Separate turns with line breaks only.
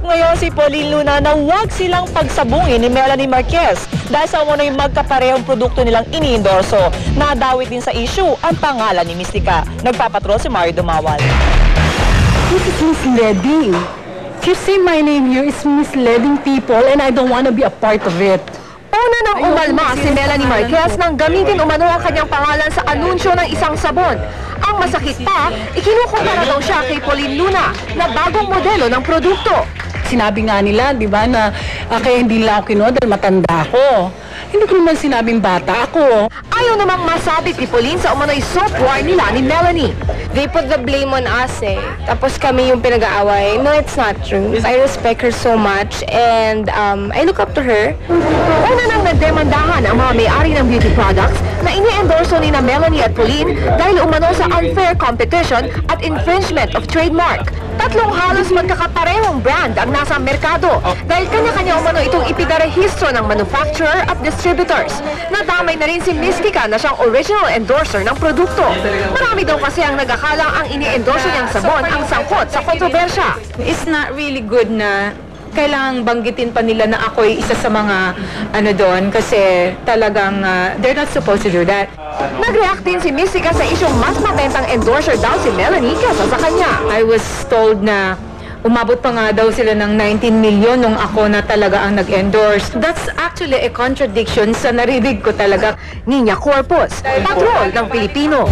ngayon si Pauline Luna na huwag silang pagsabungin ni Melanie Marquez dahil sa umano'y magkaparehong produkto nilang iniendorso. Nadawit din sa issue ang pangalan ni Mystica. Nagpapatrol si Mario Dumawal.
This is misleading. If you say my name here, it's misleading people and I don't want to be a part of it.
Una nang umalma si Melanie Marquez nang gamitin umano ang kanyang pangalan sa anunsyo ng isang sabon. Ang masakit pa, ikinukumpara daw siya kay Pauline Luna na bagong modelo ng produkto.
Sinabi nga nila, di ba, na kaya hindi nila ako kinuha dahil matanda ako. Hindi ko naman sinabing bata ako.
Ayaw namang masabit ni Pauline sa umano'y soap war nila ni Melanie.
They put the blame on us eh. Tapos kami yung pinag-aaway. No, it's not true. I respect her so much and I look up to her.
Una nang nagdemandahan ang mga may-ari ng beauty products na ini-endorso ni na Melanie at Pauline dahil umano sa unfair competition at infringement of trademark. Tatlong halos magkakaparehong brand ang nasa merkado dahil kanya-kanya umano itong ipidarehistro ng manufacturer at distributors. Nadamay na rin si Mystica na siyang original endorser ng produkto. Marami daw kasi ang nag-akalang ang ini-endorso niyang sabon ang sangkot sa kontrobersya.
It's not really good na kailangang banggitin pa nila na ako'y isa sa mga ano doon kasi talagang they're not supposed to do that.
Nag-react din si Mystica sa isyong mas mabentang endorser daw si Melanie kesa sa kanya.
I was told na umabot pa nga daw sila ng 19 million nung ako na talaga ang nag-endorse. That's actually a contradiction sa narinig ko talaga.
Nina Corpus, Patrol ng Pilipino.